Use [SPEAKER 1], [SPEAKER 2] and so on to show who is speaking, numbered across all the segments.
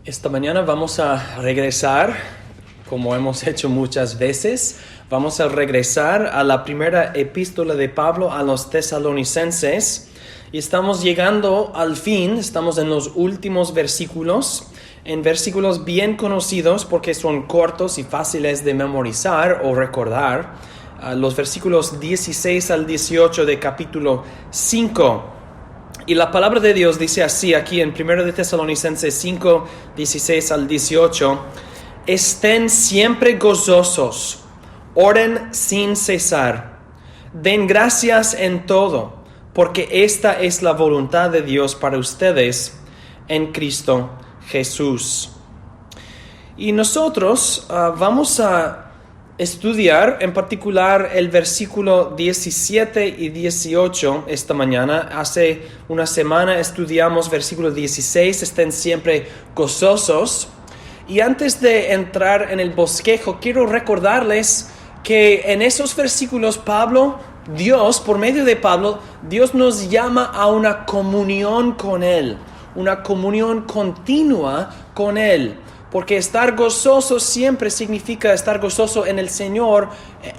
[SPEAKER 1] Esta mañana vamos a regresar, como hemos hecho muchas veces, vamos a regresar a la primera epístola de Pablo a los tesalonicenses y estamos llegando al fin, estamos en los últimos versículos, en versículos bien conocidos porque son cortos y fáciles de memorizar o recordar, los versículos 16 al 18 de capítulo 5. Y la palabra de Dios dice así aquí en 1 de Tesalonicenses 5, 16 al 18. Estén siempre gozosos, oren sin cesar, den gracias en todo, porque esta es la voluntad de Dios para ustedes en Cristo Jesús. Y nosotros vamos a estudiar en particular el versículo 17 y 18 esta mañana. Hace una semana estudiamos versículo 16, estén siempre gozosos. Y antes de entrar en el bosquejo, quiero recordarles que en esos versículos Dios, por medio de Pablo, Dios nos llama a una comunión con Él, una comunión continua con Él. Porque estar gozoso siempre significa estar gozoso en el Señor,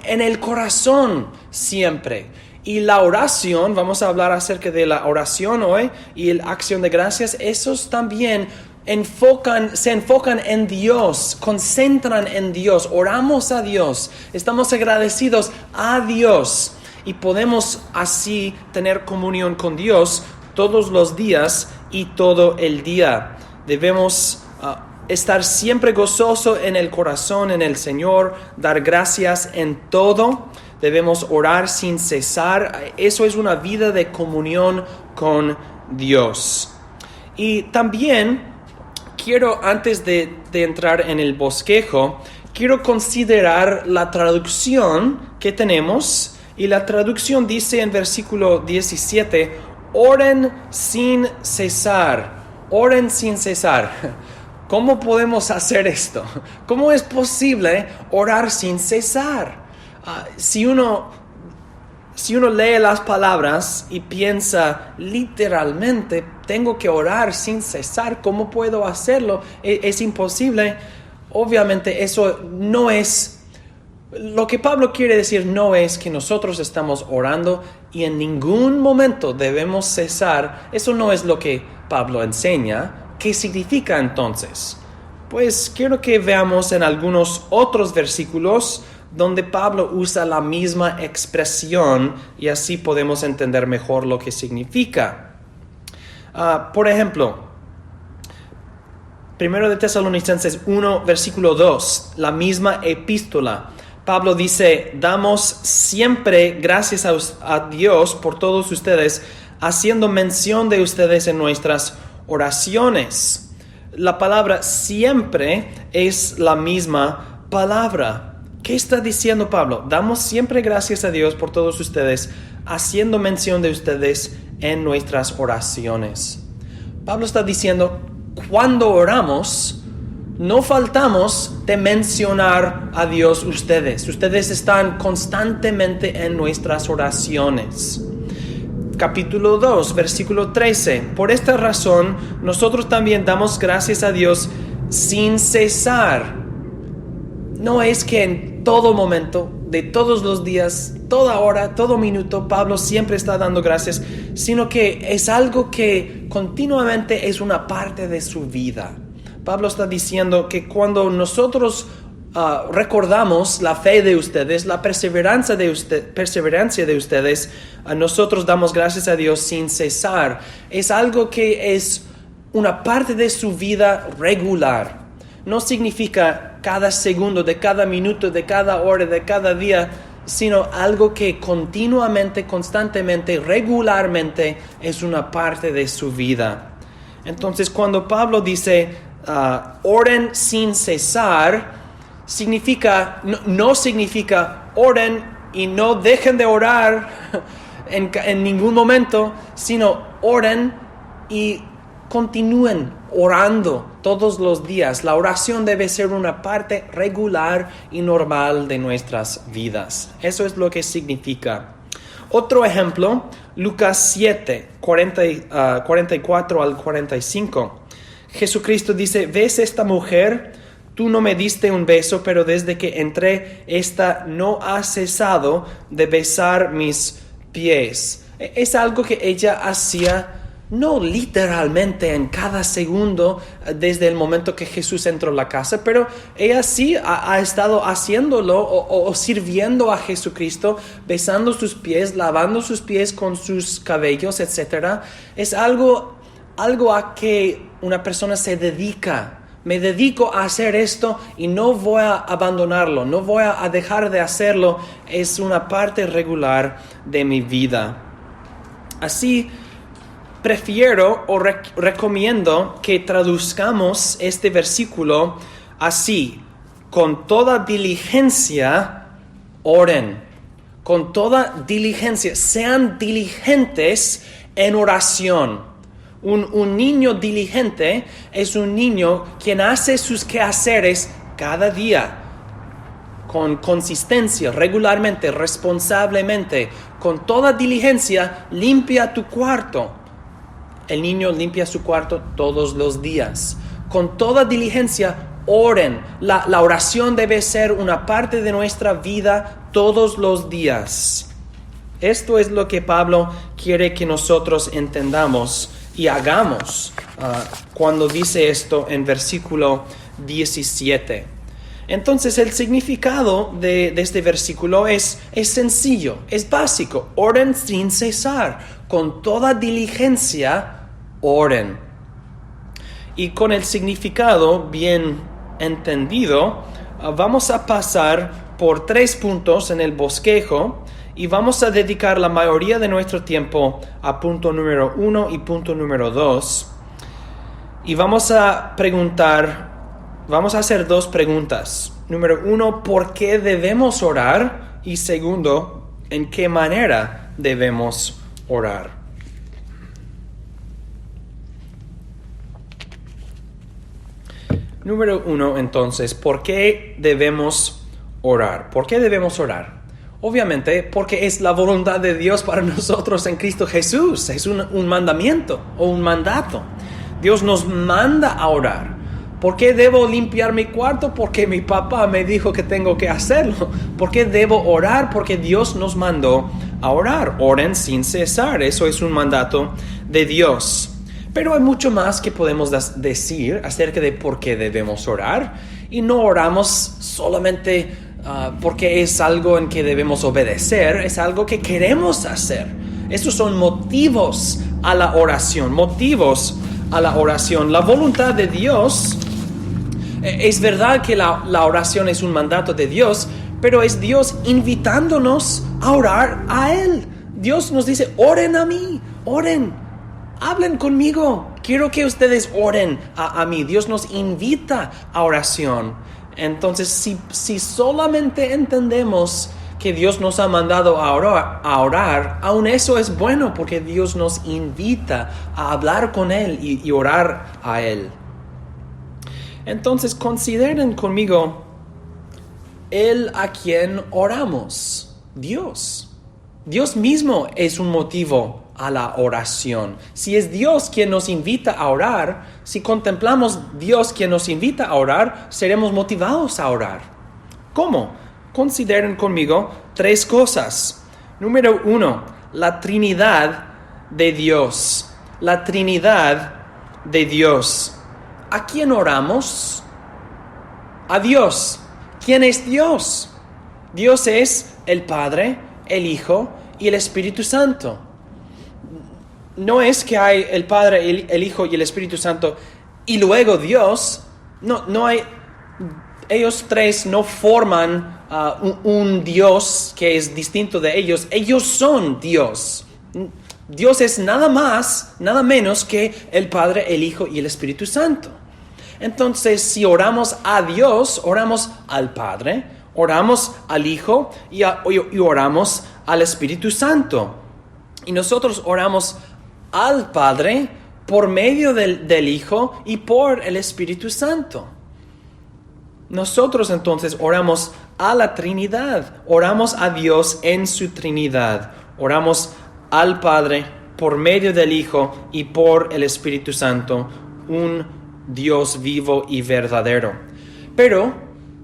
[SPEAKER 1] en el corazón siempre. Y la oración, vamos a hablar acerca de la oración hoy y la acción de gracias, esos también se enfocan en Dios, concentran en Dios, oramos a Dios, estamos agradecidos a Dios y podemos así tener comunión con Dios todos los días y todo el día. Debemos estar siempre gozoso en el corazón, en el Señor, dar gracias en todo. Debemos orar sin cesar. Eso es una vida de comunión con Dios. Y también quiero, antes de entrar en el bosquejo, quiero considerar la traducción que tenemos. Y la traducción dice en versículo 17, oren sin cesar. Oren sin cesar. ¿Cómo podemos hacer esto? ¿Cómo es posible orar sin cesar? Si uno lee las palabras y piensa literalmente, tengo que orar sin cesar, ¿cómo puedo hacerlo? Es imposible. Obviamente eso no es, lo que Pablo quiere decir no es que nosotros estamos orando y en ningún momento debemos cesar. Eso no es lo que Pablo enseña. ¿Qué significa entonces? Pues quiero que veamos en algunos otros versículos donde Pablo usa la misma expresión y así podemos entender mejor lo que significa. Por ejemplo, 1 de Tesalonicenses 1, versículo 2, la misma epístola. Pablo dice, damos siempre gracias a Dios por todos ustedes, haciendo mención de ustedes en nuestras oraciones. La palabra siempre es la misma palabra. ¿Qué está diciendo Pablo? Damos siempre gracias a Dios por todos ustedes, haciendo mención de ustedes en nuestras oraciones. Pablo está diciendo, cuando oramos, no faltamos de mencionar a Dios ustedes. Ustedes están constantemente en nuestras oraciones. Capítulo 2, versículo 13. Por esta razón, nosotros también damos gracias a Dios sin cesar. No es que en todo momento, de todos los días, toda hora, todo minuto, Pablo siempre está dando gracias, sino que es algo que continuamente es una parte de su vida. Pablo está diciendo que cuando nosotros recordamos la fe de ustedes, la perseverancia de ustedes, nosotros damos gracias a Dios sin cesar. Es algo que es una parte de su vida regular. No significa cada segundo, de cada minuto, de cada hora, de cada día, sino algo que continuamente, constantemente, regularmente es una parte de su vida. Entonces, cuando Pablo dice, oren sin cesar, no significa oren y no dejen de orar en ningún momento, sino oren y continúen orando todos los días. La oración debe ser una parte regular y normal de nuestras vidas. Eso es lo que significa. Otro ejemplo, Lucas 7, 44 al 45. Jesucristo dice, ¿ves esta mujer? Tú no me diste un beso, pero desde que entré, esta no ha cesado de besar mis pies. Es algo que ella hacía, no literalmente en cada segundo desde el momento que Jesús entró a la casa, pero ella sí ha estado haciéndolo o sirviendo a Jesucristo, besando sus pies, lavando sus pies con sus cabellos, etc. Es algo a que una persona se dedica. Me dedico a hacer esto y no voy a abandonarlo, no voy a dejar de hacerlo. Es una parte regular de mi vida. Así, prefiero o recomiendo que traduzcamos este versículo así: con toda diligencia, oren. Con toda diligencia, sean diligentes en oración. Un niño diligente es un niño quien hace sus quehaceres cada día, con consistencia, regularmente, responsablemente. Con toda diligencia, limpia tu cuarto. El niño limpia su cuarto todos los días. Con toda diligencia, oren. La oración debe ser una parte de nuestra vida todos los días. Esto es lo que Pablo quiere que nosotros entendamos y hagamos cuando dice esto en versículo 17. Entonces el significado de este versículo es sencillo, es básico. Oren sin cesar, con toda diligencia oren. Y con el significado bien entendido, vamos a pasar por 3 puntos en el bosquejo. Y vamos a dedicar la mayoría de nuestro tiempo a punto número 1 y punto número 2. Y vamos a hacer 2 preguntas. Número 1, ¿por qué debemos orar? Y segundo, ¿en qué manera debemos orar? Número 1, entonces, ¿por qué debemos orar? ¿Por qué debemos orar? Obviamente porque es la voluntad de Dios para nosotros en Cristo Jesús. Es un mandamiento o un mandato. Dios nos manda a orar. ¿Por qué debo limpiar mi cuarto? Porque mi papá me dijo que tengo que hacerlo. ¿Por qué debo orar? Porque Dios nos mandó a orar. Oren sin cesar. Eso es un mandato de Dios. Pero hay mucho más que podemos decir acerca de por qué debemos orar. Y no oramos solamente porque es algo en que debemos obedecer, es algo que queremos hacer. Esos son motivos a la oración, La voluntad de Dios, es verdad que la oración es un mandato de Dios, pero es Dios invitándonos a orar a Él. Dios nos dice, oren a mí, oren, hablen conmigo, quiero que ustedes oren a mí. Dios nos invita a oración. Entonces, si solamente entendemos que Dios nos ha mandado a orar, aún eso es bueno, porque Dios nos invita a hablar con Él y orar a Él. Entonces, consideren conmigo Él a quien oramos, Dios. Dios mismo es un motivo a la oración. Si es Dios quien nos invita a orar, si contemplamos Dios quien nos invita a orar, seremos motivados a orar. ¿Cómo? Consideren conmigo 3 cosas. Número 1, la Trinidad de Dios. La Trinidad de Dios. ¿A quién oramos? A Dios. ¿Quién es Dios? Dios es el Padre, el Hijo y el Espíritu Santo. No es que hay el Padre, el Hijo y el Espíritu Santo y luego Dios. No hay. Ellos 3 no forman un Dios que es distinto de ellos. Ellos son Dios. Dios es nada más, nada menos que el Padre, el Hijo y el Espíritu Santo. Entonces, si oramos a Dios, oramos al Padre, oramos al Hijo y oramos al Espíritu Santo. Y nosotros oramos al Padre por medio del Hijo y por el Espíritu Santo. Nosotros entonces oramos a la Trinidad, oramos a Dios en su Trinidad, oramos al Padre por medio del Hijo y por el Espíritu Santo, un Dios vivo y verdadero. Pero,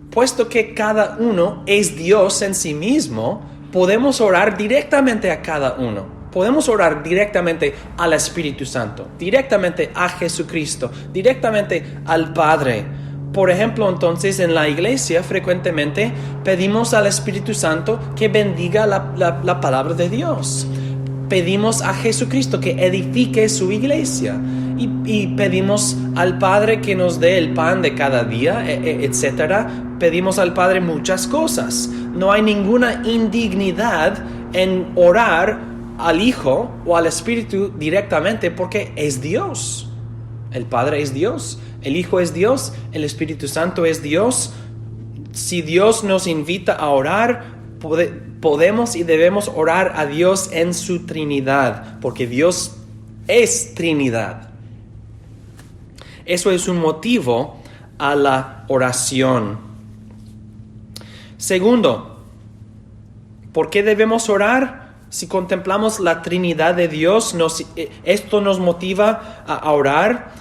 [SPEAKER 1] puesto que cada uno es Dios en sí mismo, podemos orar directamente a cada uno. Podemos orar directamente al Espíritu Santo, directamente a Jesucristo, directamente al Padre. Por ejemplo, entonces, en la iglesia frecuentemente pedimos al Espíritu Santo que bendiga la palabra de Dios. Pedimos a Jesucristo que edifique su iglesia. Y pedimos al Padre que nos dé el pan de cada día, etc. Pedimos al Padre muchas cosas. No hay ninguna indignidad en orar al Hijo o al Espíritu directamente porque es Dios. El Padre es Dios, el Hijo es Dios, el Espíritu Santo es Dios. Si Dios nos invita a orar, podemos y debemos orar a Dios en su Trinidad, porque Dios es Trinidad. Eso es un motivo a la oración. Segundo, ¿por qué debemos orar? Si contemplamos la Trinidad de Dios, esto nos motiva a orar.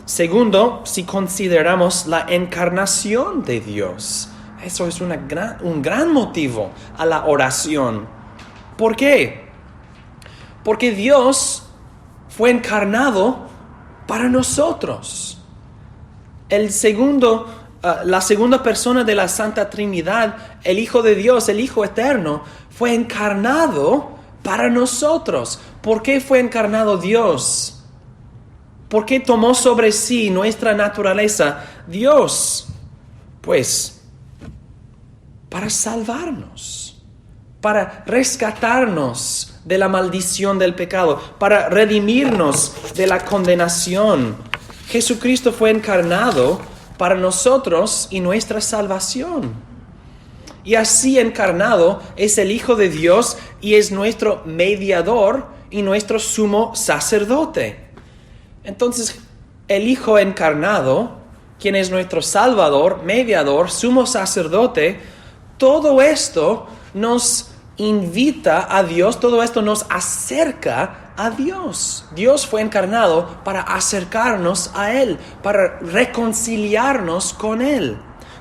[SPEAKER 1] Segundo, si consideramos la encarnación de Dios. Eso es un gran motivo a la oración. ¿Por qué? Porque Dios fue encarnado para nosotros. La segunda persona de la Santa Trinidad, el Hijo de Dios, el Hijo eterno, fue encarnado para nosotros. ¿Por qué fue encarnado Dios? ¿Por qué tomó sobre sí nuestra naturaleza Dios? Pues, para salvarnos, para rescatarnos de la maldición del pecado, para redimirnos de la condenación. Jesucristo fue encarnado para nosotros y nuestra salvación. Y así encarnado es el Hijo de Dios y es nuestro mediador y nuestro sumo sacerdote. Entonces, el Hijo encarnado, quien es nuestro Salvador, mediador, sumo sacerdote, todo esto nos invita a Dios, todo esto nos acerca a Dios. Dios fue encarnado para acercarnos a Él, para reconciliarnos con Él.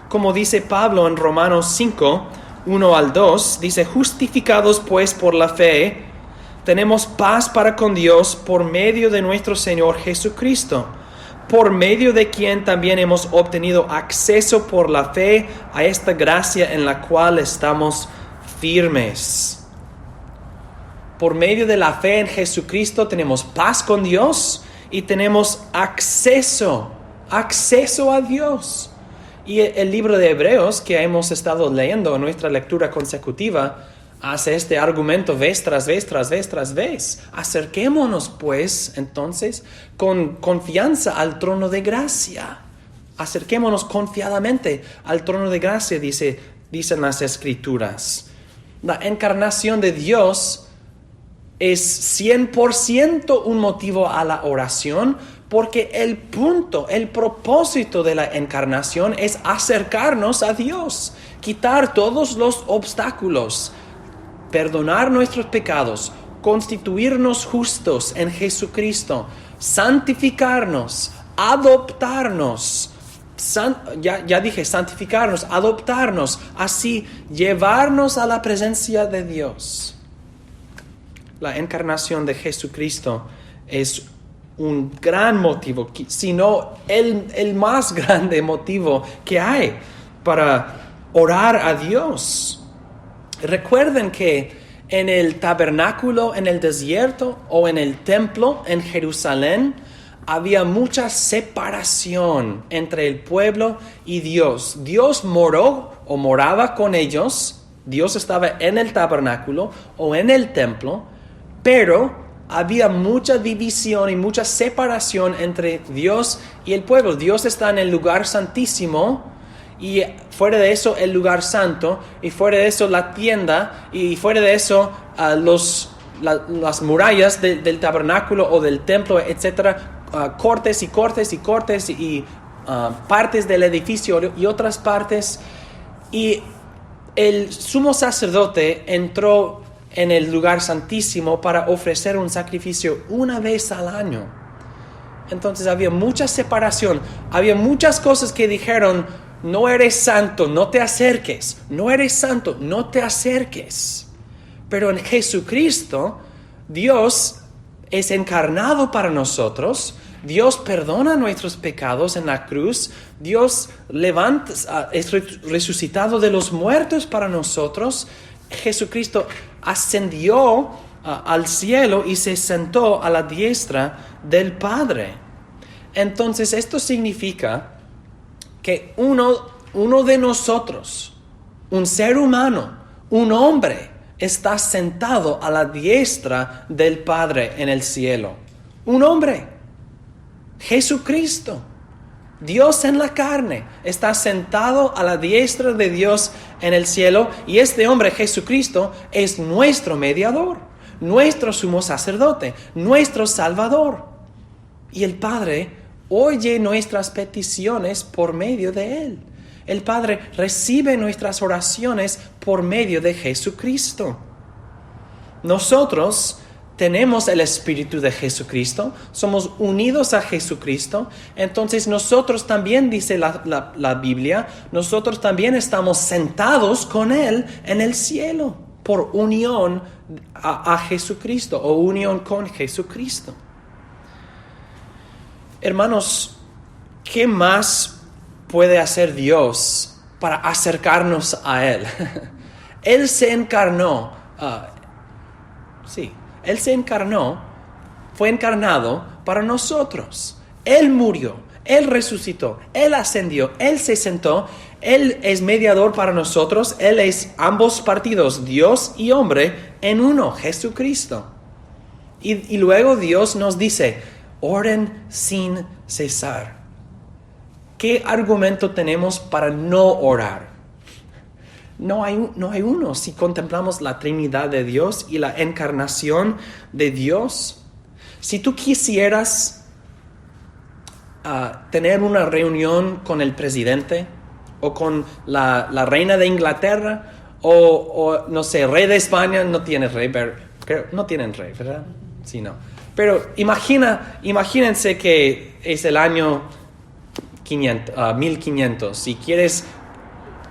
[SPEAKER 1] Como dice Pablo en Romanos 5, 1 al 2, dice: justificados pues por la fe, tenemos paz para con Dios por medio de nuestro Señor Jesucristo, por medio de quien también hemos obtenido acceso por la fe a esta gracia en la cual estamos firmes. Por medio de la fe en Jesucristo tenemos paz con Dios y tenemos acceso a Dios. Y el libro de Hebreos que hemos estado leyendo en nuestra lectura consecutiva hace este argumento vez tras vez, tras vez, tras vez. Acerquémonos pues entonces con confianza al trono de gracia. Acerquémonos confiadamente al trono de gracia, dicen las Escrituras. La encarnación de Dios es 100% un motivo a la oración, porque el propósito de la encarnación es acercarnos a Dios, quitar todos los obstáculos, perdonar nuestros pecados, constituirnos justos en Jesucristo, santificarnos, adoptarnos. Ya dije, santificarnos, adoptarnos, así llevarnos a la presencia de Dios. La encarnación de Jesucristo es un gran motivo, si no el más grande motivo que hay para orar a Dios. Recuerden que en el tabernáculo, en el desierto o en el templo en Jerusalén, había mucha separación entre el pueblo y Dios. Dios moró o moraba con ellos. Dios estaba en el tabernáculo o en el templo, pero había mucha división y mucha separación entre Dios y el pueblo. Dios está en el lugar santísimo y fuera de eso el lugar santo, y fuera de eso la tienda, y fuera de eso las murallas del tabernáculo o del templo, etcétera. Cortes y partes del edificio y otras partes. Y el sumo sacerdote entró en el lugar santísimo para ofrecer un sacrificio una vez al año. Entonces había mucha separación, había muchas cosas que dijeron, no eres santo, no te acerques, no eres santo, no te acerques. Pero en Jesucristo, Dios es encarnado para nosotros, Dios perdona nuestros pecados en la cruz, Dios es resucitado de los muertos para nosotros, Jesucristo ascendió al cielo y se sentó a la diestra del Padre. Entonces esto significa que uno de nosotros, un ser humano, un hombre, está sentado a la diestra del Padre en el cielo. Un hombre, Jesucristo, Dios en la carne, está sentado a la diestra de Dios en el cielo, y este hombre, Jesucristo, es nuestro mediador, nuestro sumo sacerdote, nuestro Salvador. Y el Padre oye nuestras peticiones por medio de Él. El Padre recibe nuestras oraciones por medio de Jesucristo. Nosotros tenemos el Espíritu de Jesucristo, somos unidos a Jesucristo, entonces nosotros también, dice la Biblia, nosotros también estamos sentados con Él en el cielo, por unión a Jesucristo o unión con Jesucristo. Hermanos, ¿qué más puede hacer Dios para acercarnos a Él? Él se encarnó, Él se encarnó, fue encarnado para nosotros. Él murió, Él resucitó, Él ascendió, Él se sentó, Él es mediador para nosotros, Él es ambos partidos, Dios y hombre, en uno, Jesucristo. Y luego Dios nos dice, oren sin cesar. ¿Qué argumento tenemos para no orar? No hay uno. Si contemplamos la Trinidad de Dios y la encarnación de Dios, si tú quisieras tener una reunión con el presidente o con la reina de Inglaterra o no sé, rey de España, no tiene rey, pero no tienen rey, ¿verdad? Sí, no. Pero imagínense que es el año 1500 si quieres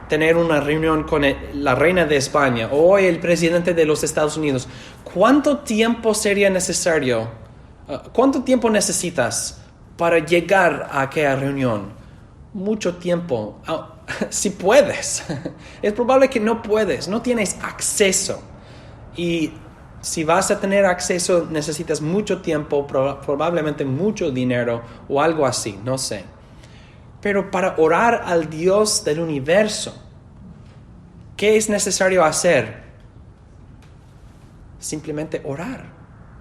[SPEAKER 1] tener una reunión con la reina de España o el presidente de los Estados Unidos. ¿Cuánto tiempo sería necesario? ¿Cuánto tiempo necesitas para llegar a aquella reunión? Mucho tiempo. Si puedes. Es probable que no puedes, no tienes acceso. Y si vas a tener acceso, necesitas mucho tiempo, probablemente mucho dinero o algo así, no sé. Pero para orar al Dios del universo, ¿qué es necesario hacer? Simplemente orar.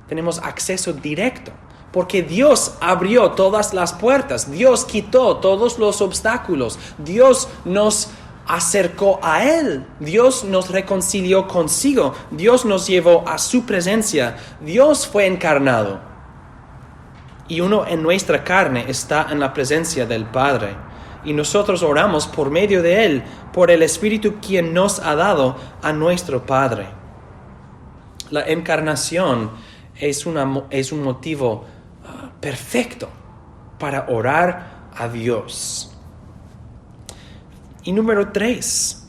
[SPEAKER 1] Tenemos acceso directo, porque Dios abrió todas las puertas, Dios quitó todos los obstáculos, Dios nos acercó a Él, Dios nos reconcilió consigo, Dios nos llevó a su presencia, Dios fue encarnado. Y uno en nuestra carne está en la presencia del Padre. Y nosotros oramos por medio de Él, por el Espíritu quien nos ha dado a nuestro Padre. La encarnación es un motivo perfecto para orar a Dios. Y número 3,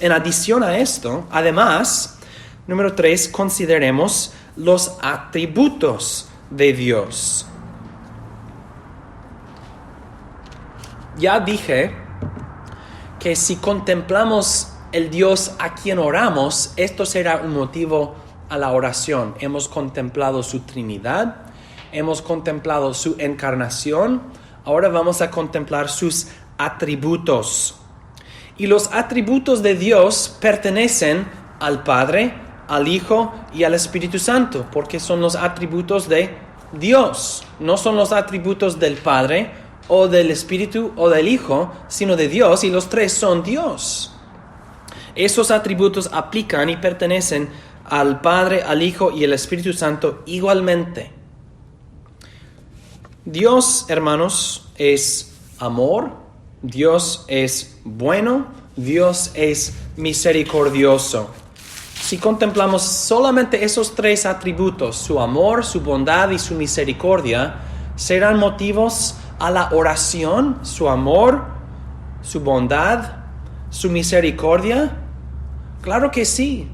[SPEAKER 1] en adición a esto, además, número 3, consideremos los atributos de Dios. Ya dije que si contemplamos el Dios a quien oramos, esto será un motivo a la oración. Hemos contemplado su Trinidad, hemos contemplado su encarnación, ahora vamos a contemplar sus atributos. Y los atributos de Dios pertenecen al Padre, al Hijo y al Espíritu Santo, porque son los atributos de Dios. No son los atributos del Padre o del Espíritu o del Hijo, sino de Dios, y los tres son Dios. Esos atributos aplican y pertenecen al Padre, al Hijo y al Espíritu Santo igualmente. Dios, hermanos, es amor, Dios es bueno, Dios es misericordioso. Si contemplamos solamente esos tres atributos, su amor, su bondad y su misericordia, ¿Serán motivos a la oración, su amor, su bondad, su misericordia? Claro que sí.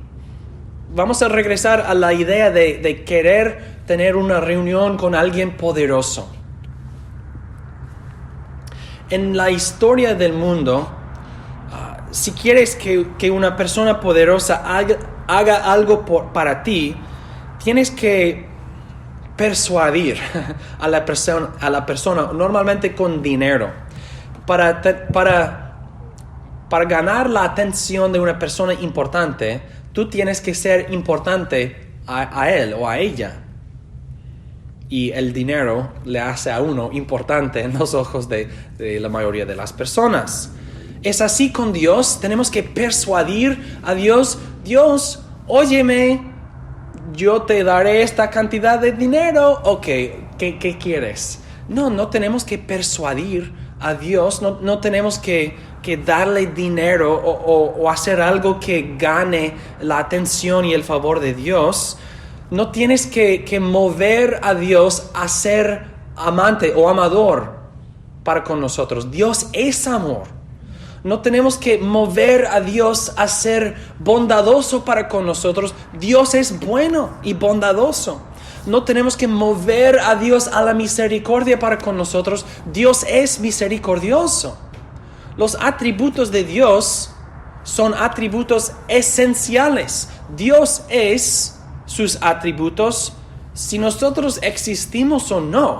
[SPEAKER 1] Vamos a regresar a la idea de querer tener una reunión con alguien poderoso. En la historia del mundo, si quieres que una persona poderosa haga algo para ti, tienes que persuadir a la persona, normalmente con dinero. Para ganar la atención de una persona importante, tú tienes que ser importante a él o a ella. Y el dinero le hace a uno importante en los ojos de la mayoría de las personas. Es así con Dios. Tenemos que persuadir a Dios. Dios, óyeme, yo te daré esta cantidad de dinero. Ok, ¿qué quieres? No tenemos que persuadir a Dios. No tenemos que darle dinero o hacer algo que gane la atención y el favor de Dios. No tienes que mover a Dios a ser amante o amador para con nosotros. Dios es amor. No tenemos que mover a Dios a ser bondadoso para con nosotros. Dios es bueno y bondadoso. No tenemos que mover a Dios a la misericordia para con nosotros. Dios es misericordioso. Los atributos de Dios son atributos esenciales. Dios es sus atributos si nosotros existimos o no.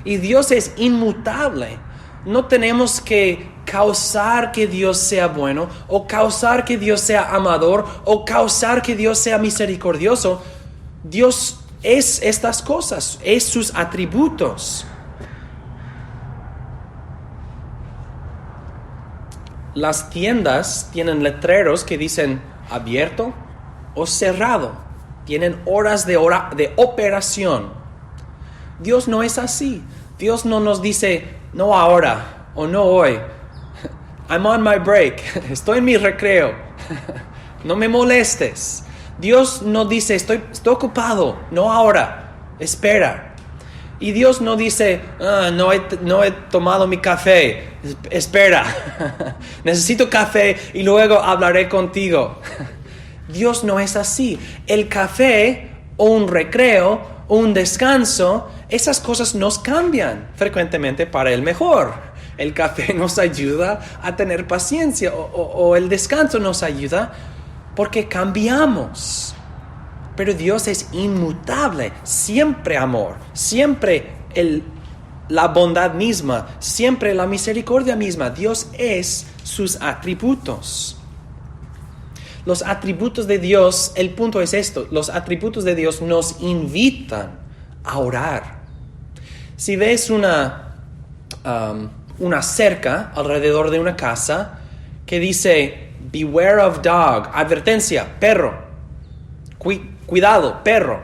[SPEAKER 1] Y Dios es inmutable. No tenemos que causar que Dios sea bueno, o causar que Dios sea amador, o causar que Dios sea misericordioso. Dios es estas cosas, es sus atributos. Las tiendas tienen letreros que dicen abierto o cerrado. Tienen horas de operación. Dios no es así. Dios no nos dice, no ahora o no hoy. I'm on my break. Estoy en mi recreo. No me molestes. Dios no dice, estoy ocupado. No ahora. Espera. Y Dios no dice, no he tomado mi café. Espera. Necesito café y luego hablaré contigo. Dios no es así. El café o un recreo o un descanso, esas cosas nos cambian frecuentemente para el mejor. El café nos ayuda a tener paciencia o el descanso nos ayuda porque cambiamos. Pero Dios es inmutable, siempre amor, siempre la bondad misma, siempre la misericordia misma. Dios es sus atributos. Los atributos de Dios, el punto es esto, los atributos de Dios nos invitan a orar. Si ves una cerca alrededor de una casa que dice, beware of dog, advertencia, perro, cuidado, perro.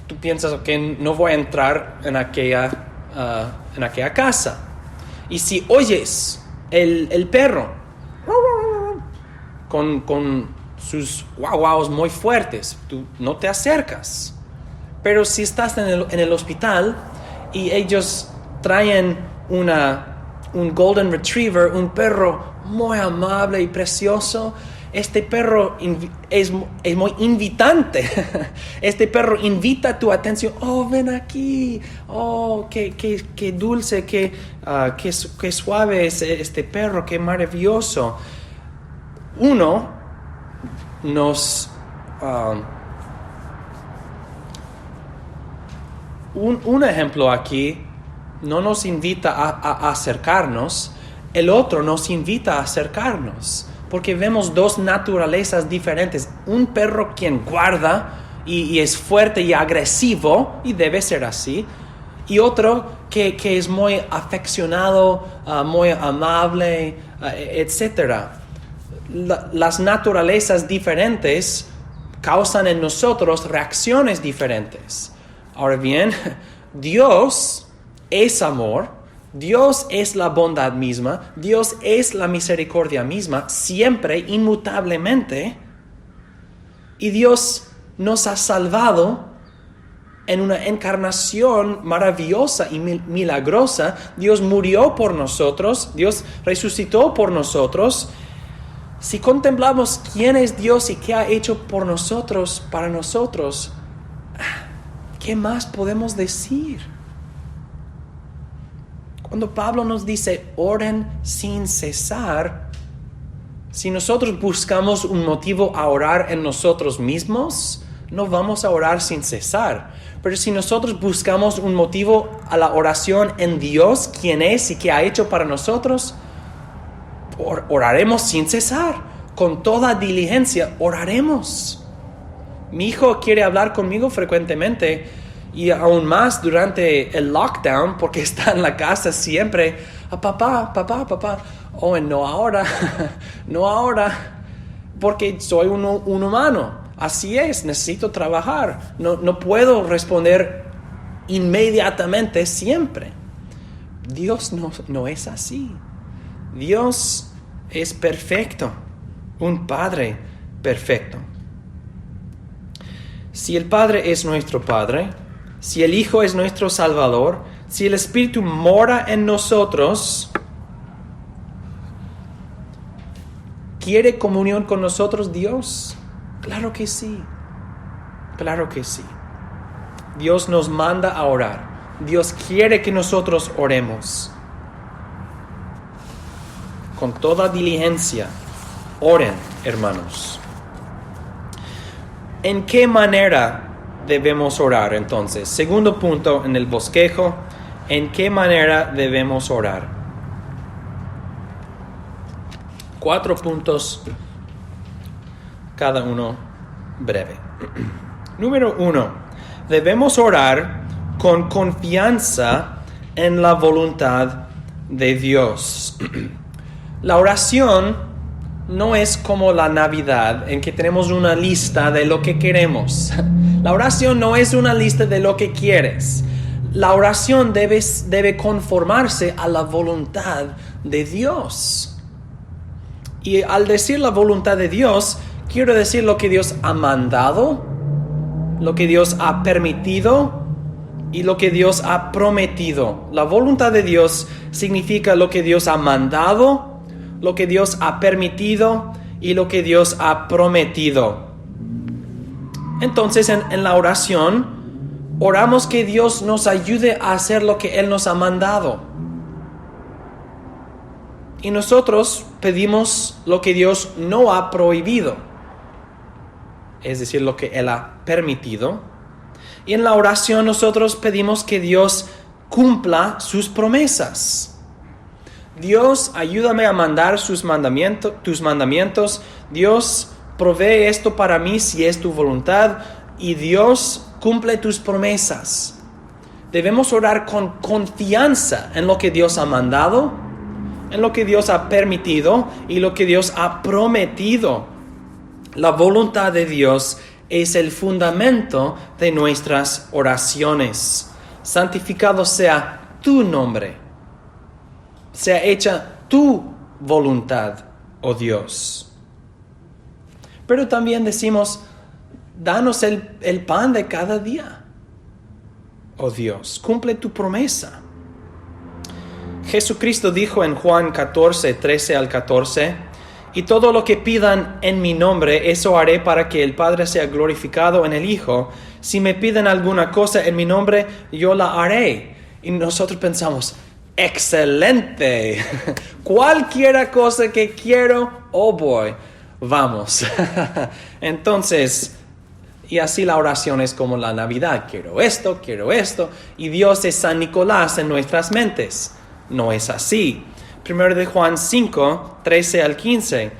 [SPEAKER 1] Tú piensas, ok, no voy a entrar en aquella casa. Y si oyes el perro con sus guau muy fuertes, tú no te acercas. Pero si estás en el hospital y ellos traen un golden retriever, un perro muy amable y precioso, este perro es muy invitante. Este perro invita tu atención. Oh, ven aquí. Oh, qué dulce, qué suave es este perro, qué maravilloso. Un ejemplo aquí no nos invita a acercarnos, el otro nos invita a acercarnos, porque vemos dos naturalezas diferentes. Un perro quien guarda y es fuerte y agresivo, y debe ser así, y otro que es muy afeccionado, muy amable, etc. Las naturalezas diferentes causan en nosotros reacciones diferentes. Ahora bien, Dios es amor, Dios es la bondad misma, Dios es la misericordia misma, siempre, inmutablemente, y Dios nos ha salvado en una encarnación maravillosa y milagrosa, Dios murió por nosotros, Dios resucitó por nosotros. Si contemplamos quién es Dios y qué ha hecho por nosotros, para nosotros, ¿qué más podemos decir? Cuando Pablo nos dice, oren sin cesar, si nosotros buscamos un motivo a orar en nosotros mismos, no vamos a orar sin cesar. Pero si nosotros buscamos un motivo a la oración en Dios, quién es y qué ha hecho para nosotros, oraremos sin cesar. Con toda diligencia, oraremos. Mi hijo quiere hablar conmigo frecuentemente y aún más durante el lockdown, porque está en la casa siempre. Papá. Oh, no ahora, no ahora, porque soy un humano. Así es, necesito trabajar. No puedo responder inmediatamente siempre. Dios no es así. Dios es perfecto, un Padre perfecto. Si el Padre es nuestro Padre, si el Hijo es nuestro Salvador, si el Espíritu mora en nosotros, ¿quiere comunión con nosotros Dios? Claro que sí. Claro que sí. Dios nos manda a orar. Dios quiere que nosotros oremos. Con toda diligencia, oren, hermanos. ¿En qué manera debemos orar entonces? Segundo punto en el bosquejo, ¿en qué manera debemos orar? 4 puntos, cada uno breve. Número 1, debemos orar con confianza en la voluntad de Dios. La oración no es como la Navidad, en que tenemos una lista de lo que queremos. La oración no es una lista de lo que quieres. La oración debe conformarse a la voluntad de Dios. Y al decir la voluntad de Dios, quiero decir lo que Dios ha mandado, lo que Dios ha permitido y lo que Dios ha prometido. La voluntad de Dios significa lo que Dios ha mandado, lo que Dios ha permitido y lo que Dios ha prometido. Entonces, en la oración, oramos que Dios nos ayude a hacer lo que Él nos ha mandado. Y nosotros pedimos lo que Dios no ha prohibido, es decir, lo que Él ha permitido. Y en la oración nosotros pedimos que Dios cumpla sus promesas. Dios, ayúdame a mandar tus mandamientos. Dios, provee esto para mí si es tu voluntad. Y Dios, cumple tus promesas. Debemos orar con confianza en lo que Dios ha mandado, en lo que Dios ha permitido y lo que Dios ha prometido. La voluntad de Dios es el fundamento de nuestras oraciones. Santificado sea tu nombre. Sea hecha tu voluntad, oh Dios. Pero también decimos, danos el pan de cada día, oh Dios. Cumple tu promesa. Jesucristo dijo en Juan 14, 13 al 14, y todo lo que pidan en mi nombre, eso haré para que el Padre sea glorificado en el Hijo. Si me piden alguna cosa en mi nombre, yo la haré. Y nosotros pensamos, excelente, cualquiera cosa que quiero, oh boy, vamos. Entonces, y así la oración es como la Navidad, quiero esto, y Dios es San Nicolás en nuestras mentes. No es así. 1 de Juan 5, 13 al 15.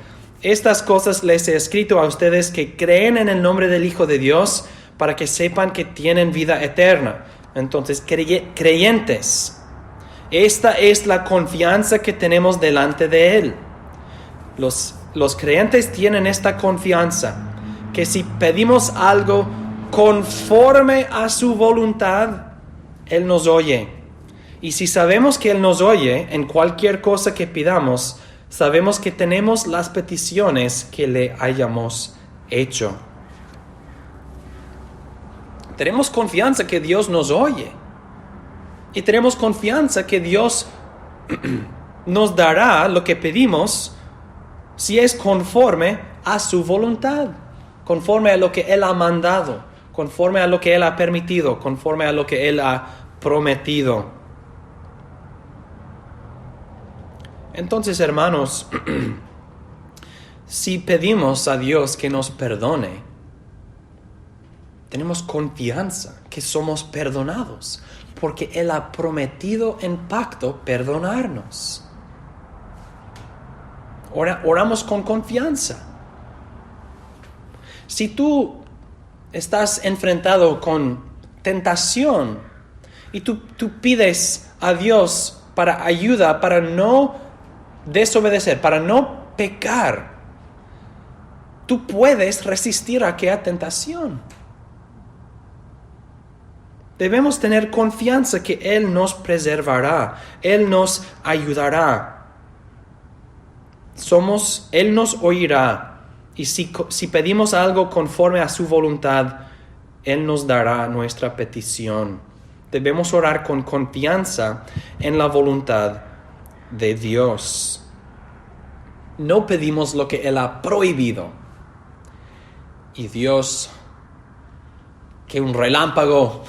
[SPEAKER 1] Estas cosas les he escrito a ustedes que creen en el nombre del Hijo de Dios, para que sepan que tienen vida eterna. Entonces, creyentes, esta es la confianza que tenemos delante de Él. Los creyentes tienen esta confianza, que si pedimos algo conforme a su voluntad, Él nos oye. Y si sabemos que Él nos oye en cualquier cosa que pidamos, sabemos que tenemos las peticiones que le hayamos hecho. tenemos confianza que Dios nos oye. Y tenemos confianza que Dios nos dará lo que pedimos si es conforme a su voluntad, conforme a lo que Él ha mandado, conforme a lo que Él ha permitido, conforme a lo que Él ha prometido. Entonces, hermanos, si pedimos a Dios que nos perdone, tenemos confianza que somos perdonados, porque Él ha prometido en pacto perdonarnos. Oramos con confianza. Si tú estás enfrentado con tentación y tú pides a Dios para ayuda, para no desobedecer, para no pecar, tú puedes resistir a aquella tentación. Debemos tener confianza que Él nos preservará, Él nos ayudará. Él nos oirá. Y si pedimos algo conforme a su voluntad, Él nos dará nuestra petición. Debemos orar con confianza en la voluntad de Dios. No pedimos lo que Él ha prohibido. Y Dios, que un relámpago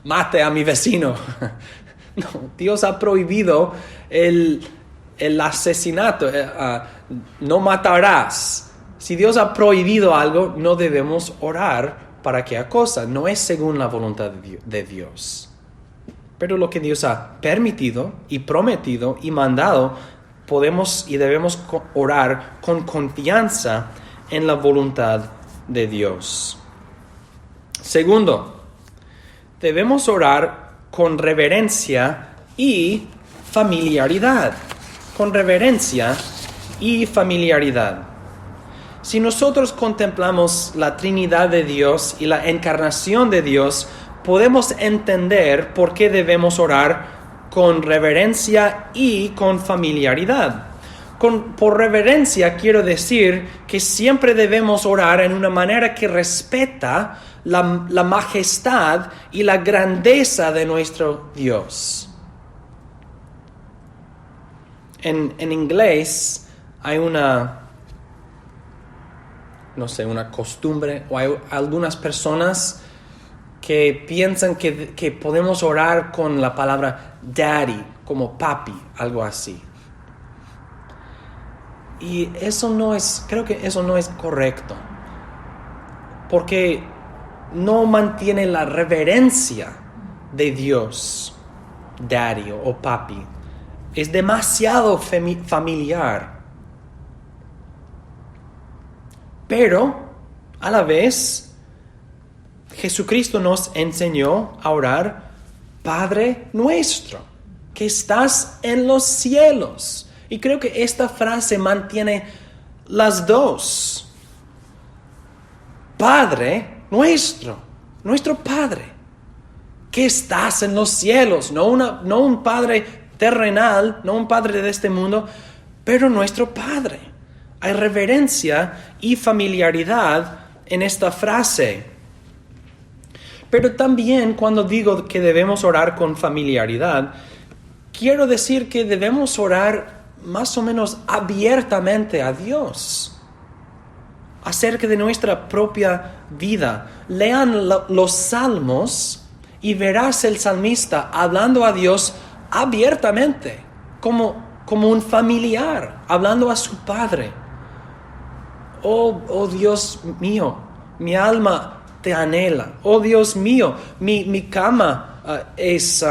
[SPEAKER 1] mate a mi vecino. No, Dios ha prohibido el asesinato. No matarás. Si Dios ha prohibido algo, no debemos orar para aquella cosa. No es según la voluntad de Dios. Pero lo que Dios ha permitido y prometido y mandado, podemos y debemos orar con confianza en la voluntad de Dios. Segundo, debemos orar con reverencia y familiaridad. Con reverencia y familiaridad. Si nosotros contemplamos la Trinidad de Dios y la encarnación de Dios, podemos entender por qué debemos orar con reverencia y con familiaridad. Por reverencia quiero decir que siempre debemos orar en una manera que respeta la majestad y la grandeza de nuestro Dios. En inglés hay una costumbre, o hay algunas personas que piensan que podemos orar con la palabra daddy, como papi, algo así. Y creo que eso no es correcto, porque no mantiene la reverencia de Dios, daddy o papi. Es demasiado familiar. Pero, a la vez, Jesucristo nos enseñó a orar, Padre nuestro, que estás en los cielos. Y creo que esta frase mantiene las dos. Padre nuestro, nuestro Padre, que estás en los cielos. No un Padre terrenal, no un Padre de este mundo, pero nuestro Padre. Hay reverencia y familiaridad en esta frase. Pero también cuando digo que debemos orar con familiaridad, quiero decir que debemos orar más o menos abiertamente a Dios acerca de nuestra propia vida. Lean los salmos y verás el salmista hablando a Dios abiertamente, como un familiar, hablando a su Padre. Oh Dios mío, mi alma te anhela. Oh Dios mío, mi cama es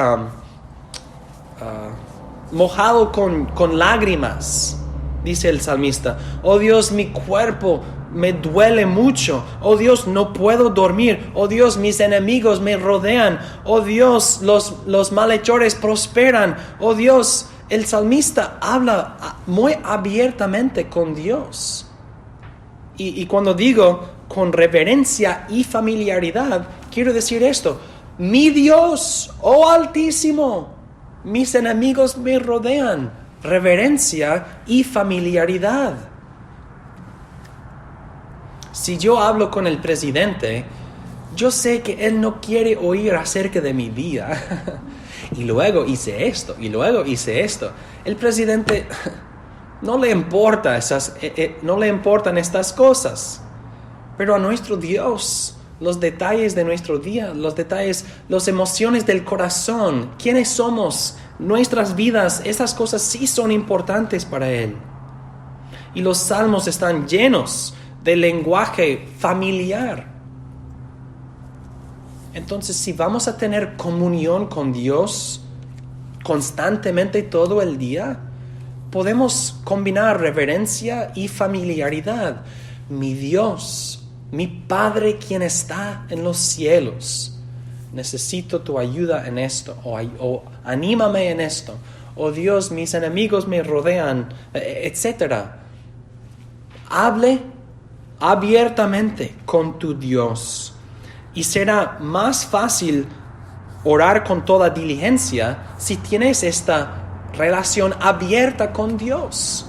[SPEAKER 1] mojado con lágrimas, dice el salmista. Oh Dios, mi cuerpo me duele mucho. Oh Dios, no puedo dormir. Oh Dios, mis enemigos me rodean. Oh Dios, los malhechores prosperan. Oh Dios, el salmista habla muy abiertamente con Dios. Y cuando digo con reverencia y familiaridad, quiero decir esto: mi Dios, oh Altísimo, mis enemigos me rodean. Reverencia y familiaridad. Si yo hablo con el presidente, Yo sé que Él no quiere oír acerca de mi día. Y luego hice esto, y luego hice esto. El presidente no le importa no le importan estas cosas. Pero a nuestro Dios, los detalles de nuestro día, los detalles, las emociones del corazón, quiénes somos, nuestras vidas, esas cosas sí son importantes para Él. Y los salmos están llenos de lenguaje familiar. Entonces, si vamos a tener comunión con Dios constantemente todo el día, podemos combinar reverencia y familiaridad. Mi Dios, mi Padre quien está en los cielos, necesito tu ayuda en esto, o anímame en esto, o Dios, mis enemigos me rodean, etc. Hable abiertamente con tu Dios. Y será más fácil orar con toda diligencia si tienes esta relación abierta con Dios.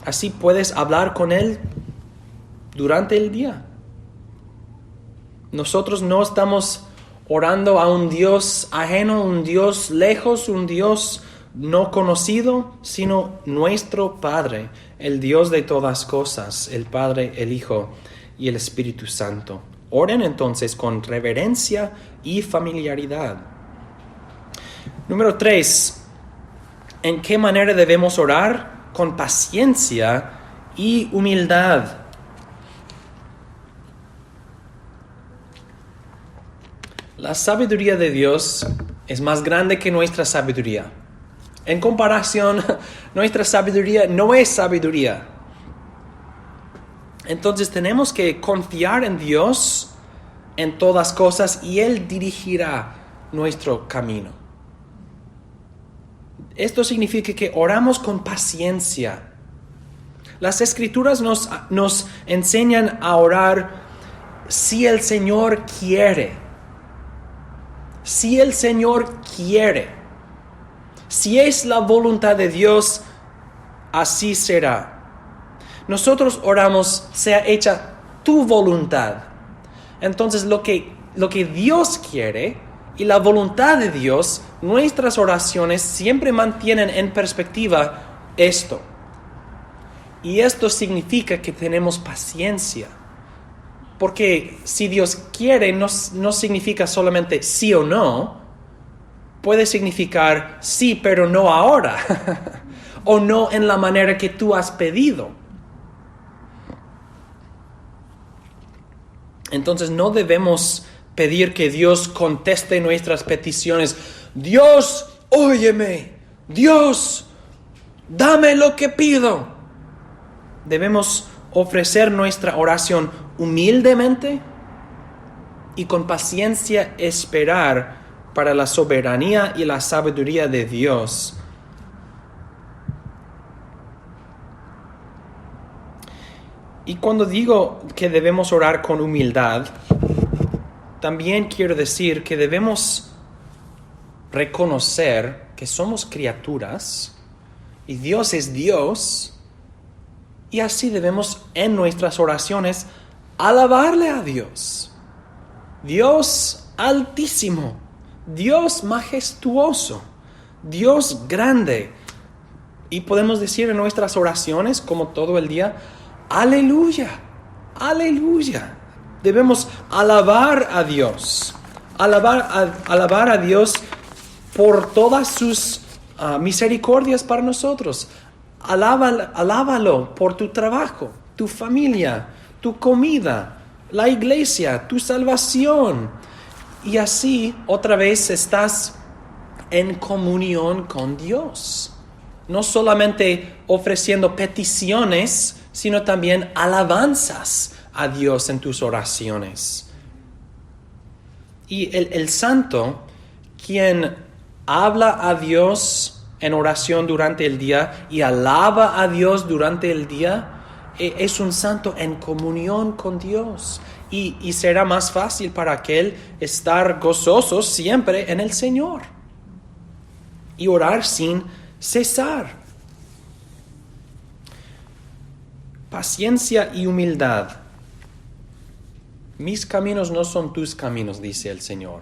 [SPEAKER 1] Así puedes hablar con Él durante el día. Nosotros no estamos orando a un Dios ajeno, un Dios lejos, un Dios no conocido, sino nuestro Padre, el Dios de todas cosas, el Padre, el Hijo y el Espíritu Santo. Oren entonces con reverencia y familiaridad. Número 3. ¿En qué manera debemos orar? Con paciencia y humildad. La sabiduría de Dios es más grande que nuestra sabiduría. En comparación, nuestra sabiduría no es sabiduría. Entonces tenemos que confiar en Dios en todas cosas y Él dirigirá nuestro camino. Esto significa que oramos con paciencia. Las Escrituras nos enseñan a orar si el Señor quiere. Si el Señor quiere. Si es la voluntad de Dios, así será. Nosotros oramos, sea hecha tu voluntad. Entonces lo que Dios quiere y la voluntad de Dios, nuestras oraciones siempre mantienen en perspectiva esto. Y esto significa que tenemos paciencia. Porque si Dios quiere no significa solamente sí o no. Puede significar sí, pero no ahora. O no en la manera que tú has pedido. Entonces no debemos pedir que Dios conteste nuestras peticiones. Dios, óyeme. Dios, dame lo que pido. Debemos ofrecer nuestra oración humildemente y con paciencia esperar para la soberanía y la sabiduría de Dios. Y cuando digo que debemos orar con humildad, también quiero decir que debemos reconocer que somos criaturas y Dios es Dios, y así debemos en nuestras oraciones alabarle a Dios. Dios altísimo, Dios majestuoso, Dios grande. Y podemos decir en nuestras oraciones, como todo el día, aleluya, aleluya. Debemos alabar a Dios. Alabar a Dios por todas sus misericordias para nosotros. Alábalo por tu trabajo, tu familia, tu comida, la iglesia, tu salvación. Y así otra vez estás en comunión con Dios. No solamente ofreciendo peticiones, sino también alabanzas a Dios en tus oraciones. Y el santo, quien habla a Dios en oración durante el día y alaba a Dios durante el día, es un santo en comunión con Dios. Y será más fácil para aquel estar gozoso siempre en el Señor y orar sin cesar. Paciencia y humildad. Mis caminos no son tus caminos, dice el Señor.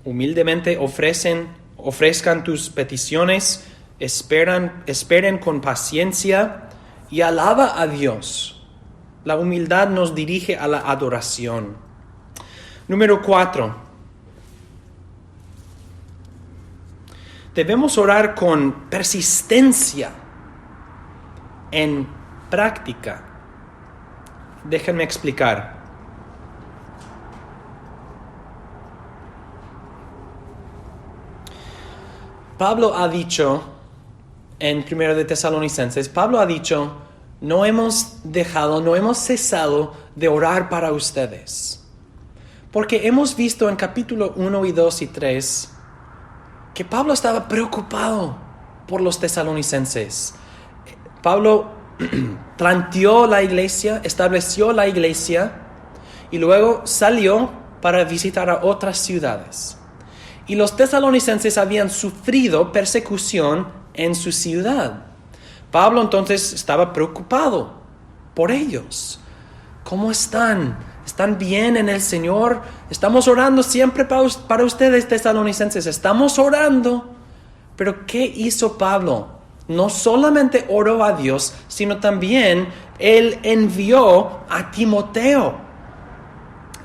[SPEAKER 1] Humildemente ofrezcan tus peticiones, esperen con paciencia y alaba a Dios. La humildad nos dirige a la adoración. Número 4. Debemos orar con persistencia en práctica. Déjenme explicar. Pablo ha dicho en 1 de Tesalonicenses, no hemos cesado de orar para ustedes. Porque hemos visto en capítulo 1 y 2 y 3 que Pablo estaba preocupado por los tesalonicenses. Pablo planteó la iglesia, estableció la iglesia y luego salió para visitar a otras ciudades. Y los tesalonicenses habían sufrido persecución en su ciudad. Pablo entonces estaba preocupado por ellos. ¿Cómo están? ¿Están bien en el Señor? Estamos orando siempre para ustedes, tesalonicenses. Estamos orando. Pero ¿qué hizo Pablo? No solamente oró a Dios, sino también él envió a Timoteo.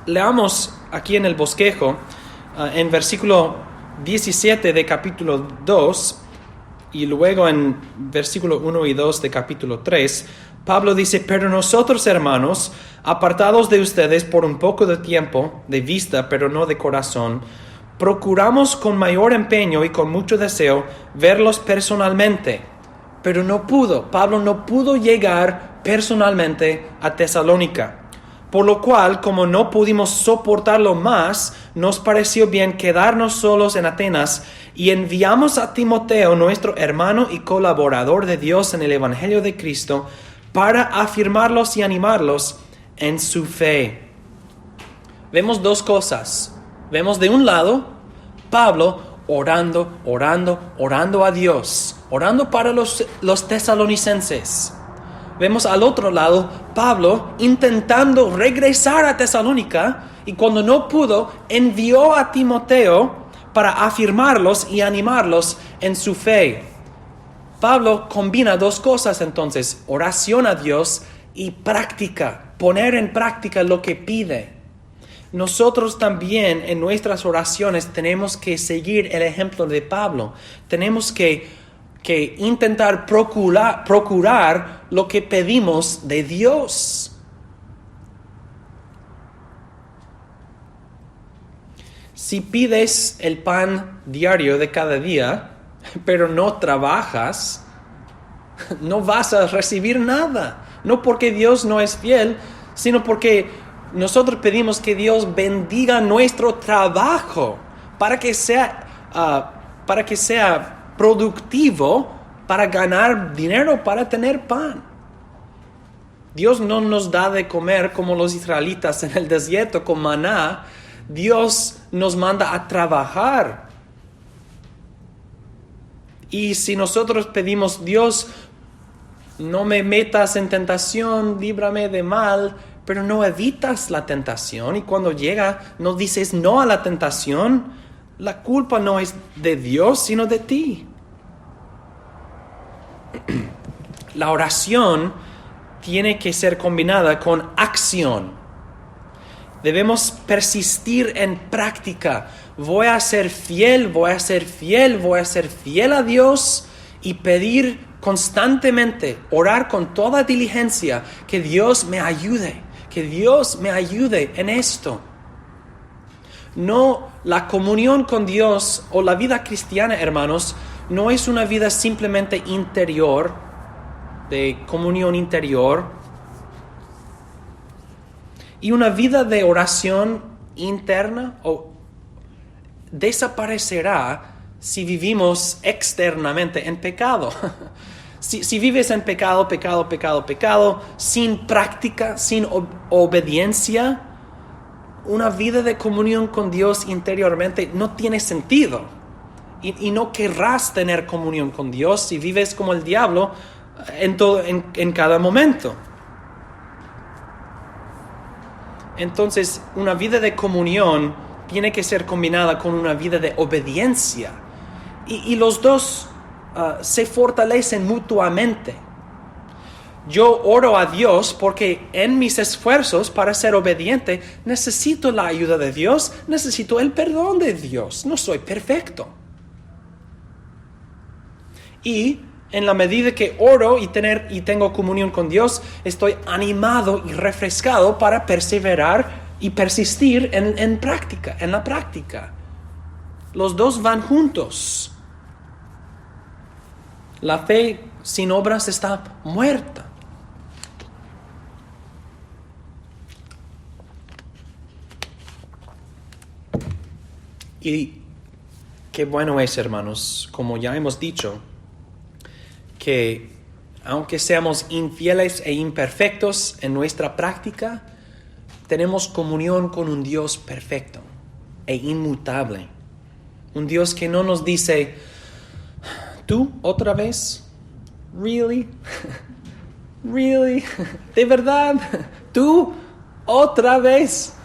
[SPEAKER 1] Leamos aquí en el bosquejo, en versículo 17 de capítulo 2, y luego en versículo 1 y 2 de capítulo 3, Pablo dice: pero nosotros, hermanos, apartados de ustedes por un poco de tiempo, de vista, pero no de corazón, procuramos con mayor empeño y con mucho deseo verlos personalmente. Pero no pudo, Pablo no pudo llegar personalmente a Tesalónica. Por lo cual, como no pudimos soportarlo más, nos pareció bien quedarnos solos en Atenas y enviamos a Timoteo, nuestro hermano y colaborador de Dios en el Evangelio de Cristo, para afirmarlos y animarlos en su fe. Vemos dos cosas. Vemos de un lado, Pablo orando a Dios, orando para los tesalonicenses. Vemos al otro lado, Pablo intentando regresar a Tesalónica y cuando no pudo, envió a Timoteo para afirmarlos y animarlos en su fe. Pablo combina dos cosas entonces, oración a Dios y práctica, poner en práctica lo que pide. Nosotros también en nuestras oraciones tenemos que seguir el ejemplo de Pablo. Tenemos que intentar procurar lo que pedimos de Dios. Si pides el pan diario de cada día, pero no trabajas, no vas a recibir nada. No porque Dios no es fiel, sino porque nosotros pedimos que Dios bendiga nuestro trabajo para que sea productivo, para ganar dinero, para tener pan. Dios no nos da de comer como los israelitas en el desierto con maná. Dios nos manda a trabajar. Y si nosotros pedimos: Dios, no me metas en tentación, líbrame de mal, pero no evitas la tentación, y cuando llega no dices no a la tentación, la culpa no es de Dios, sino de ti. La oración tiene que ser combinada con acción. Debemos persistir en práctica. Voy a ser fiel a Dios y pedir constantemente, orar con toda diligencia, que Dios me ayude en esto. No, la comunión con Dios o la vida cristiana, hermanos, no es una vida simplemente interior, de comunión interior, y una vida de oración interna desaparecerá si vivimos externamente en pecado. Si vives en pecado, sin práctica, sin obediencia, una vida de comunión con Dios interiormente no tiene sentido. Y no querrás tener comunión con Dios si vives como el diablo en cada momento. Entonces, una vida de comunión tiene que ser combinada con una vida de obediencia. Y los dos se fortalecen mutuamente. Yo oro a Dios porque en mis esfuerzos para ser obediente necesito la ayuda de Dios, necesito el perdón de Dios. No soy perfecto. Y en la medida que oro y tengo comunión con Dios, estoy animado y refrescado para perseverar y persistir en la práctica. Los dos van juntos. La fe sin obras está muerta. Y qué bueno es, hermanos, como ya hemos dicho, que aunque seamos infieles e imperfectos en nuestra práctica, tenemos comunión con un Dios perfecto e inmutable. Un Dios que no nos dice, ¿tú otra vez? ¿Really? ¿Really? ¿De verdad? ¿Tú otra vez?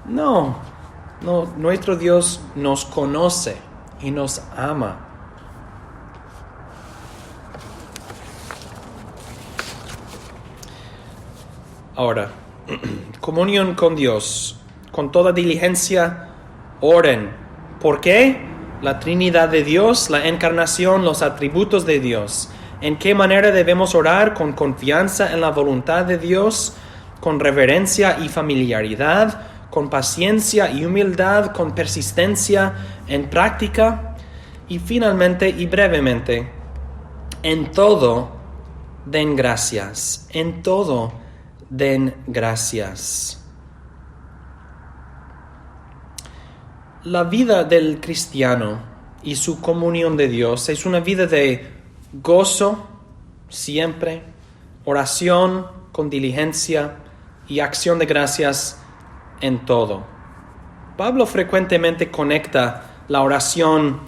[SPEAKER 1] No, nuestro Dios nos conoce y nos ama. Ahora, comunión con Dios. Con toda diligencia, oren. ¿Por qué? La Trinidad de Dios, la encarnación, los atributos de Dios. ¿En qué manera debemos orar? Con confianza en la voluntad de Dios, con reverencia y familiaridad, con paciencia y humildad, con persistencia en práctica. Y finalmente y brevemente, en todo den gracias. En todo den gracias. La vida del cristiano y su comunión de Dios es una vida de gozo siempre, oración con diligencia y acción de gracias en todo. Pablo frecuentemente conecta la oración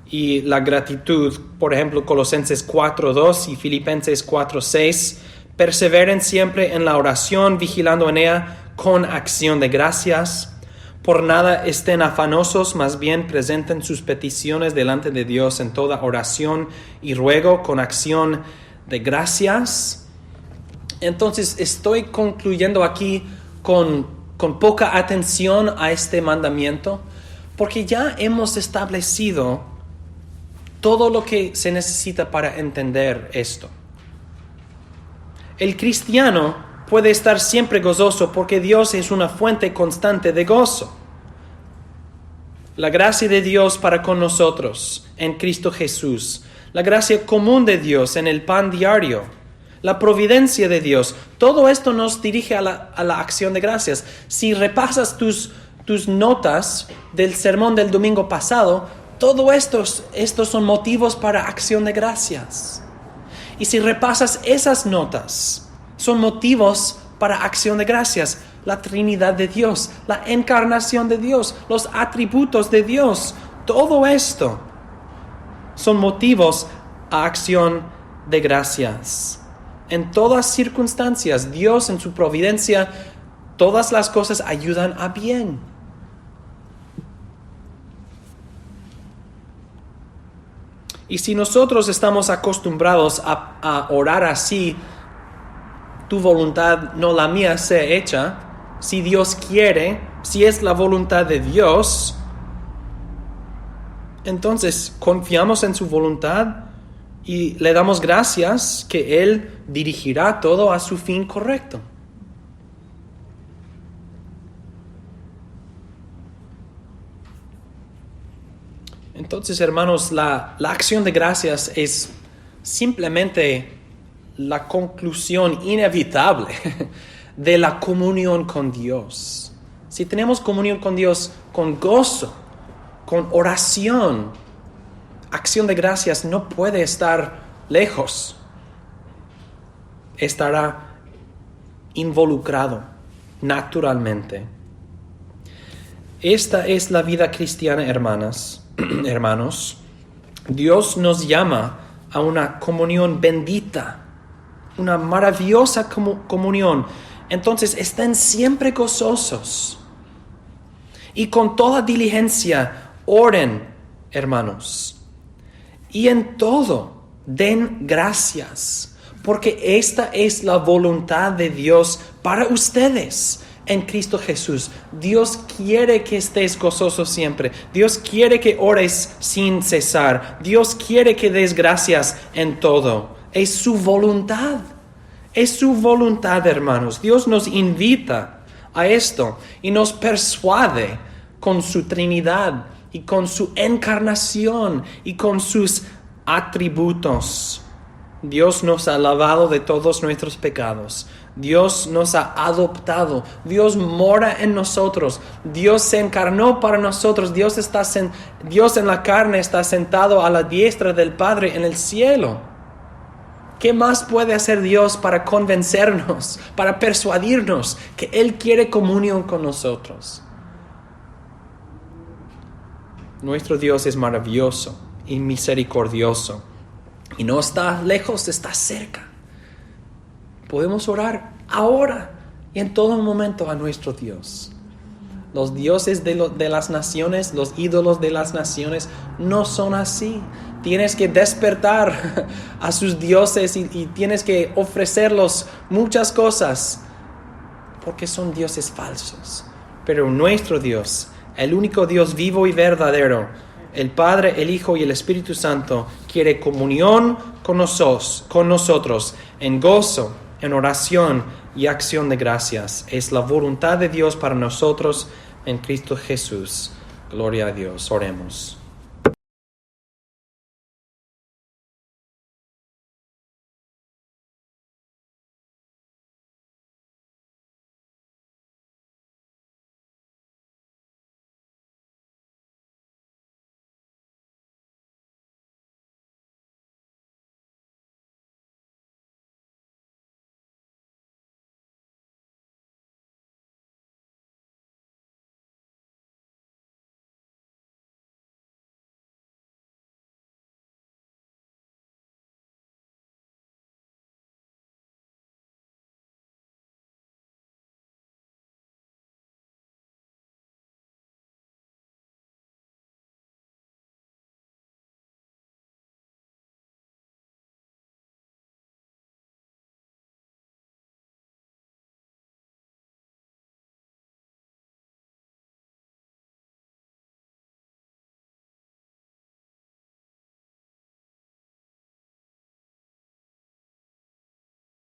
[SPEAKER 1] y la gratitud, por ejemplo, Colosenses 4:2 y Filipenses 4:6. Perseveren siempre en la oración, vigilando en ella con acción de gracias. Por nada estén afanosos, más bien presenten sus peticiones delante de Dios en toda oración y ruego con acción de gracias. Entonces estoy concluyendo aquí con poca atención a este mandamiento, porque ya hemos establecido todo lo que se necesita para entender esto. El cristiano puede estar siempre gozoso porque Dios es una fuente constante de gozo. La gracia de Dios para con nosotros en Cristo Jesús, la gracia común de Dios en el pan diario, la providencia de Dios, todo esto nos dirige a la acción de gracias. Si repasas tus notas del sermón del domingo pasado, todo estos son motivos para acción de gracias. Y si repasas esas notas, son motivos para acción de gracias. La Trinidad de Dios, la encarnación de Dios, los atributos de Dios, todo esto son motivos a acción de gracias. En todas circunstancias, Dios en su providencia, todas las cosas ayudan a bien. Y si nosotros estamos acostumbrados a orar así, tu voluntad, no la mía, sea hecha, si Dios quiere, si es la voluntad de Dios, entonces confiamos en su voluntad y le damos gracias que Él dirigirá todo a su fin correcto. Entonces, hermanos, la acción de gracias es simplemente la conclusión inevitable de la comunión con Dios. Si tenemos comunión con Dios con gozo, con oración, acción de gracias no puede estar lejos. Estará involucrado naturalmente. Esta es la vida cristiana, hermanos. Dios nos llama a una comunión bendita, una maravillosa comunión Entonces estén siempre gozosos y con toda diligencia oren, hermanos. Y en todo den gracias, porque esta es la voluntad de Dios para ustedes en Cristo Jesús. Dios quiere que estés gozoso siempre. Dios quiere que ores sin cesar. Dios quiere que des gracias en todo. Es su voluntad. Es su voluntad, hermanos. Dios nos invita a esto y nos persuade con su Trinidad y con su encarnación y con sus atributos. Dios nos ha lavado de todos nuestros pecados. Dios nos ha adoptado. Dios mora en nosotros. Dios se encarnó para nosotros. Dios en la carne está sentado a la diestra del Padre en el cielo. ¿Qué más puede hacer Dios para convencernos, para persuadirnos que Él quiere comunión con nosotros? Nuestro Dios es maravilloso y misericordioso. Y no está lejos, está cerca. Podemos orar ahora y en todo momento a nuestro Dios. Los dioses de las naciones, los ídolos de las naciones no son así. Tienes que despertar a sus dioses y tienes que ofrecerlos muchas cosas porque son dioses falsos. Pero nuestro Dios, el único Dios vivo y verdadero, el Padre, el Hijo y el Espíritu Santo, quiere comunión con nosotros en gozo, en oración y acción de gracias. Es la voluntad de Dios para nosotros en Cristo Jesús. Gloria a Dios. Oremos.